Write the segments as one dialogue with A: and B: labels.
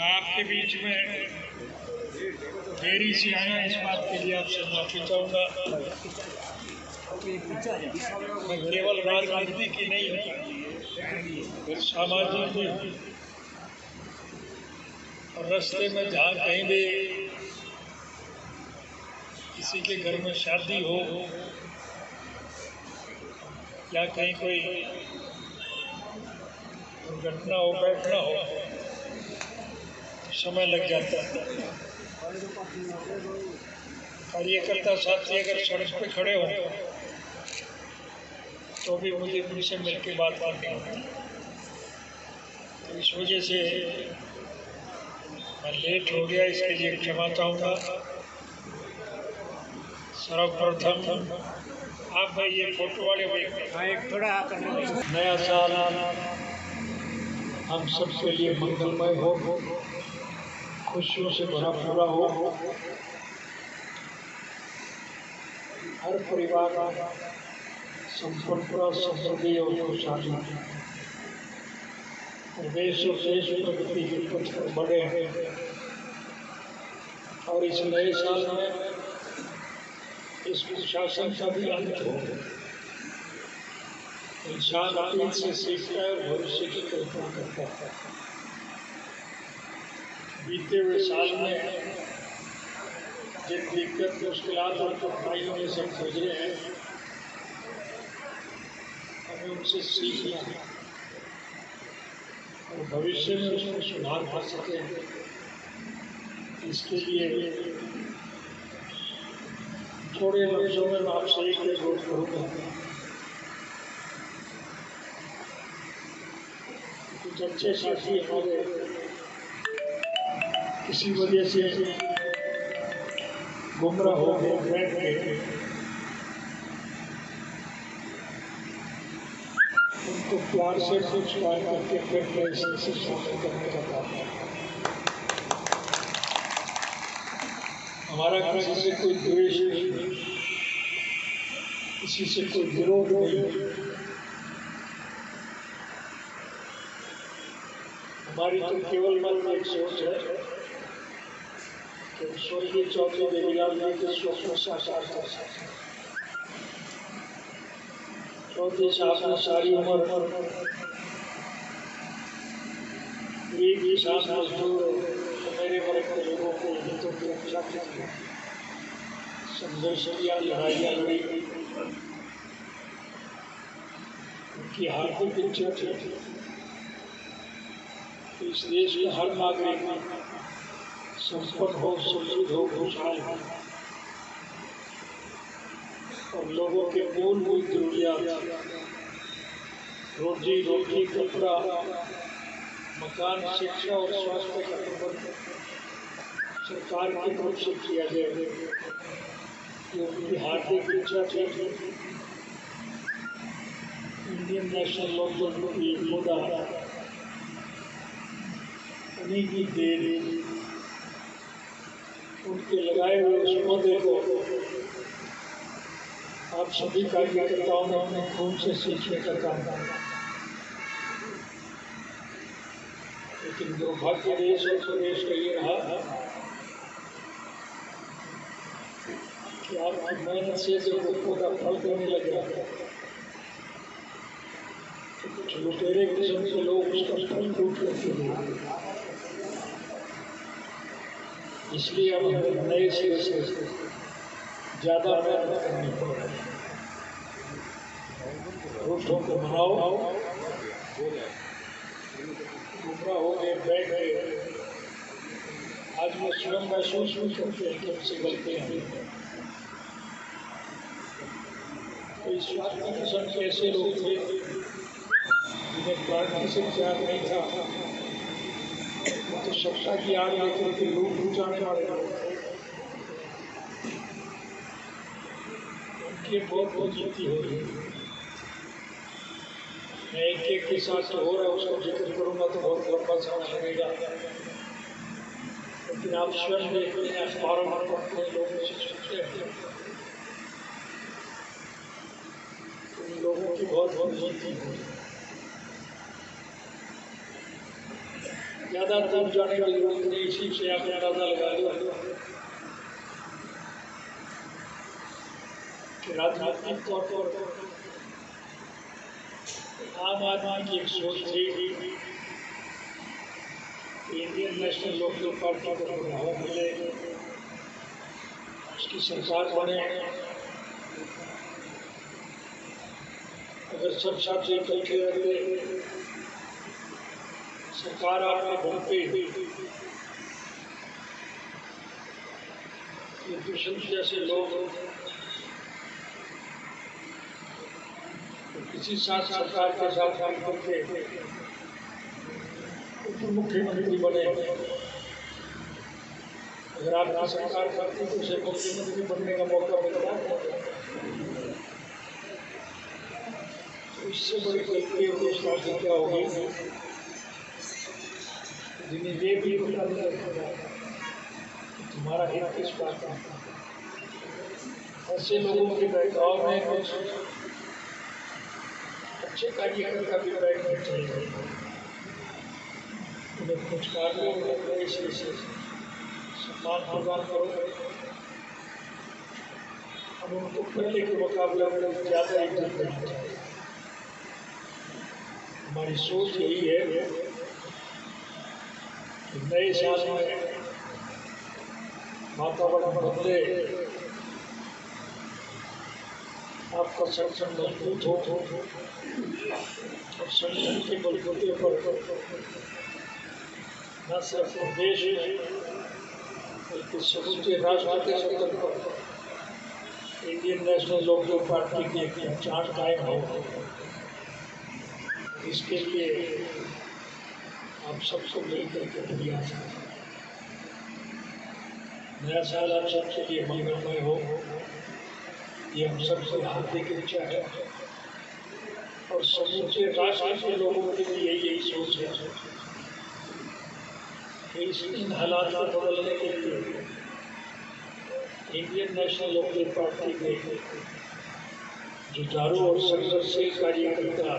A: आपके बीच में देरी से आया, इस बात के लिए आपसे माफी चाहूँगा। मैं केवल राजनीति की नहीं फिर सामाजिक भी और रास्ते में जहाँ कहीं भी किसी के घर में शादी हो या कहीं कोई दुर्घटना हो, बैठना हो, समय लग जाता है। कार्यकर्ता साथी अगर सड़क पे खड़े हो तो भी मुझे उनसे मिलकर बात करनी होती है। तो इस वजह से मैं लेट हो गया, इसके लिए क्षमा चाहूँगा। सर्वप्रथम आप भाई ये फोटो वाले एक थोड़ा नया साल हम सबके लिए मंगलमय हो, खुशियों से भरा पूरा हो। हर परिवार संपन्नता, समृद्धि और खुशहाली और देश और देश प्रगति के पथ पर बढ़े हैं। और इस नए साल में इस कुशासन का भी अंत हो। इंसान अतीत से सीखता है और भविष्य की कल्पना करता है। बीते हुए साल में जिन दिक्कत, मुश्किलात और कठिनाइयों में से गुजरे हैं, हमें उनसे सीखना है और भविष्य में उसमें सुधार कर सके। इसके लिए थोड़े लफ्जों में मैं आपसे एक अनुरोध करूँगा। कुछ अच्छे साथी हमारे किसी वजह से गुमराह हो गए, बैठ गए, उनको प्यार से संस्कार करके फिर मैं इसे शामिल करने का काम। हमारा किसी से कोई द्वेष नहीं, किसी से कोई विरोध नहीं। हमारी तो केवल मन में एक सोच है कि स्वर्गीय चौधरी देवीलाल जी के स्वप्न साकार कर सकें। चौधरी साहब ने सारी उम्र गरीब किसान, मजदूर, मेरे वर्ग के लोगों को हितों की रक्षा की, संघर्ष किया, लड़ाइयाँ लड़ी। उनकी हार्दिक इच्छा थी इस देश का हर नागरिक संपन्न हो, सुरक्षित हो, खुशहाल हो और लोगों के मूलभूत जरूरियात रोजी रोटी, कपड़ा, मकान, शिक्षा और स्वास्थ्य का प्रबंध सरकार की तरफ से किया जाए। ये उनकी हार्दिक इच्छा थी। इंडियन नेशनल लोकदल की खुदा उन्हीं की देन, उनके लगाए हुए उस पौधे को आप सभी कार्यकर्ताओं ने अपने खून से सींचने का काम किया। लेकिन दुर्भाग्य देश और प्रदेश का ये रहा कि आपकी मेहनत से जब वो पौधा फल देने लगा तो कुछ लुटेरे किस्म के लोग उसका फल लूट करके लिए। इसलिए अब हमें नए सिरे से ज़्यादा मेहनत करनी पड़ेगी। रूठों को मनाओ, गुमराह हो गए, बैठ गए। आज मैं स्वयं महसूस भी करते हैं कि हमसे गलतियाँ हुई हैं। तो इस बात की कसम के ऐसे लोग थे जिन्हें पार्टी से प्यार नहीं था, तो सत्ता की आग लेकर के लोग जाने वाले लोग थे। उनकी बहुत बहुत गलती हो रही है। मैं एक एक के साथ हो रहा है उसको जिक्र करूँगा तो बहुत लंबा समय लगेगा, लेकिन आप स्वयं देखते हैं अखबारों में पढ़ते हैं, लोगों से सुनते हैं, उन लोगों की बहुत बहुत गिनती है। ज़्यादा दूर जाने की जरूरत नहीं, इसी से आप अंदाजा लगा लो कि राजनीतिक तौर पर आम आदमी की एक सोच थी इंडियन नेशनल लोकदल पार्टी को बढ़ावा मिले, उसकी सरकार बने। अगर सब साथी इकट्ठे रहते, सरकार आपने बनते, ये दुष्यंत जैसे लोग किसी साथ सरकार के साथ काम करके उप मुख्यमंत्री बने। अगर आपकी सरकार करती तो उसे मुख्यमंत्री बनने का मौका मिलता, तो इससे बड़ी गलती और क्या होगी, जिन्हें ये भी पता नहीं लगता तुम्हारा हित किस बात का। ऐसे लोगों के बहकाव में कुछ अच्छे कार्यकर्ता भी बैठने चाहिए, उन्हें कुछ कार्यों में इसे सम्मान प्रदान करो। हम उनको पहले के मुकाबले में ज़्यादा इज्जत देना चाहिए। हमारी सोच यही है कि नए साल में वातावरण बदले, आपका संगठन मजबूत हो और संगठन के बलबूते पर न सिर्फ देश बल्कि समूचे राष्ट्र के स्तर पर इंडियन नेशनल लोकदल पार्टी की एक पहचान कायम हो। इसके लिए आप सबको मिलकर के प्रयास करें। नया साल आप सबके लिए मंगलमय हो, ये हम सबसे हार्दिक इच्छा है और समूचे राष्ट्र के लोगों के लिए यही सोच है कि इन हालात को बदलने के लिए इंडियन नेशनल लोकदल पार्टी के जुझारू और संघर्षशील कार्यकर्ता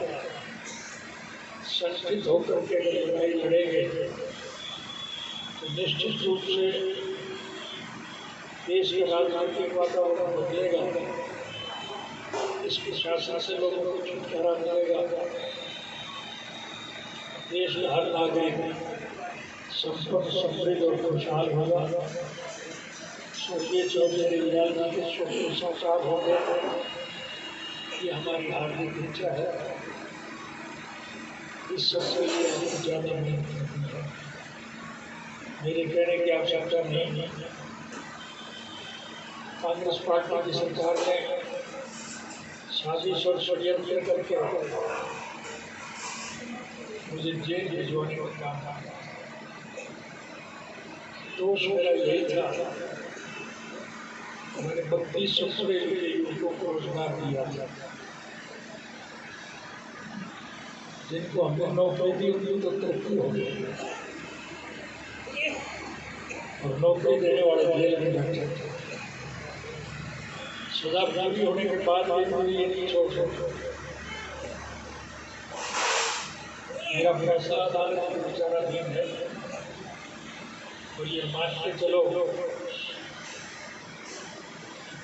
A: संगठित होकर के अगर लड़ाई लड़ेंगे तो निश्चित रूप से देश के राजनीतिक वातावरण बदलेगा, इस प्रशासन से लोगों को छुटकारा मिलेगा, देश का हर नागरिक संपन्न, समृद्ध और खुशहाल होगा। स्वर्गीय चौधरी दीनदयाल जी के स्वप्न साकार होंगे, ये हमारी हार्दिक इच्छा है। इस सबके लिए हम ज़्यादा मेहनत करनी है। मेरे कहने की आवश्यकता नहीं है। कांग्रेस पार्टी की सरकार ने साजिश और षड्यंत्र करके मुझे जेल भिजवाने का काम किया। दोष मेरा यही था, मैंने 3200 पूरे युवकों को रोजगार दिया था, जिनको हमने नौकरी दी उनकी तो तरक्की हो गई और नौकरी देने वाले जेल में बैठे थे। सजा पूरी होने के बाद भी ये नहीं छोड़ सकते। मेरा फैसला अदालत के विचाराधीन है और ये मान के चलो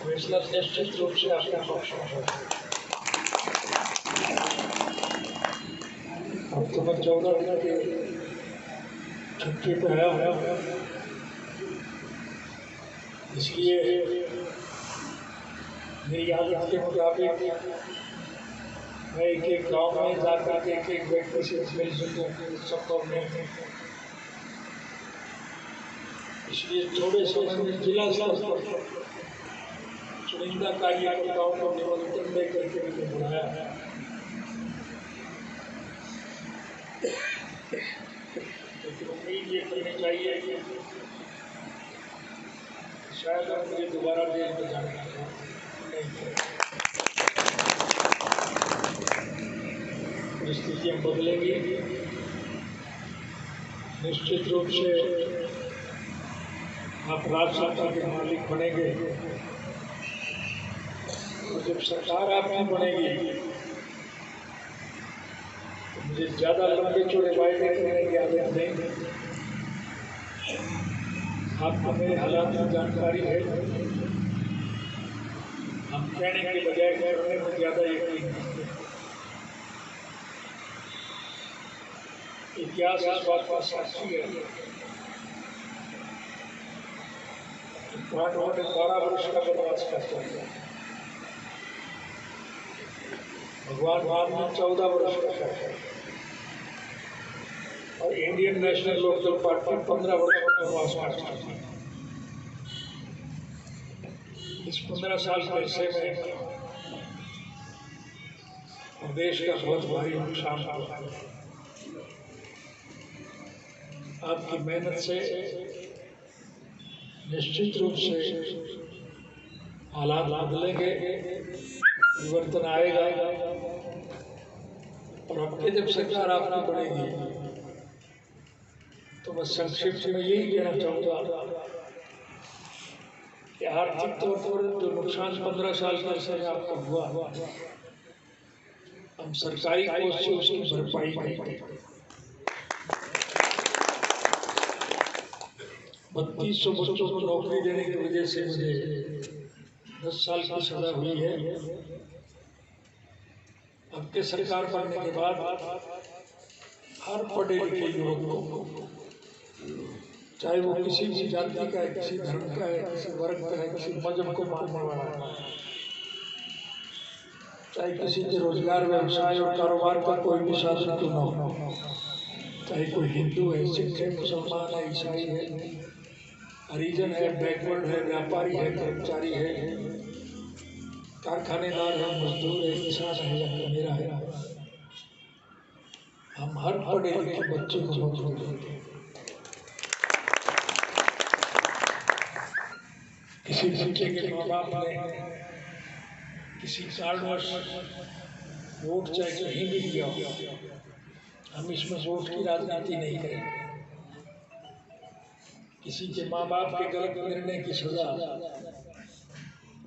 A: फैसला निश्चित रूप से आपके पक्ष में होगा। अब तो मैं 14 दिन की छुट्टी पे आया हूँ, इसलिए मेरी आदत के मुताबिक मैं एक एक गाँव में जाकर के एक एक व्यक्ति से मिल सकूँ संभव नहीं है। इसलिए थोड़े समय में जिला स्तर पर चुनिंदा कार्यकर्ताओं को निमंत्रण दे करके मुझे बुलाया है। लेकिन उम्मीद ये करनी चाहिए कि शायद अब मुझे दोबारा जेल में जाने का नहीं। इस नीतियाँ बदलेंगी। निश्चित रूप से आप राज्य सत्ता के मालिक बनेंगे और जब सरकार आपकी बनेगी तो मुझे ज़्यादा लंबे चौड़े वायदे करने की आदत नहीं। आपको मेरे हालात की जानकारी है। हम कहने के बजाय करने में ज़्यादा यकीन है। इतिहास इस बात का साक्षी है। पांडवों ने 12 वर्ष का वनवास काटा, भगवान राम ने 14 वर्ष का काटा और इंडियन नेशनल लोकदल पार्टी 15 वर्ष का वनवास काटा। इस 15 साल के अरसे में देश का बहुत भारी नुकसान हुआ। आपकी मेहनत से निश्चित रूप से हालात बदलेंगे, परिवर्तन आएगा और आपके जब सरकार आपकी बनेगी तो मैं संक्षिप्त में यही कहना चाहूँगा कि आर्थिक तौर पर जो नुकसान 15 साल के अरसे में आपको हुआ, हम सरकारी कोष से उसकी भरपाई करेंगे। 3200 बच्चों को नौकरी देने की वजह से मुझे 10 साल की सजा हुई है। अब के सरकार बनने के बाद हर पढ़े लिखे युवक को, चाहे वो किसी भी जाति का है, किसी धर्म का है, किसी वर्ग का है, किसी मजहब को मानने वाला है, चाहे किसी के रोजगार, व्यवसाय और कारोबार का कोई भी साधन क्यों न हो, चाहे कोई हिंदू है, सिख है, मुसलमान है, ईसाई है, हरिजन है, बैकवर्ड है, व्यापारी है, कर्मचारी है, कारखानेदार है, मजदूर है, किसान है या मेरा है, हम हर पढ़े लिखे बच्चे को नौकरी देते हैं। किसी बच्चे के माँ बाप ने किसी कारणवश वोट चाहे कहीं भी दिया हो, हम इसमें वोट की राजनीति नहीं करेंगे। किसी के माँ बाप के गलत निर्णय की सजा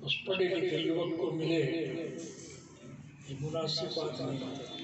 A: उस पढ़े लिखे युवक को मिले, ये मुनासिब बात नहीं है।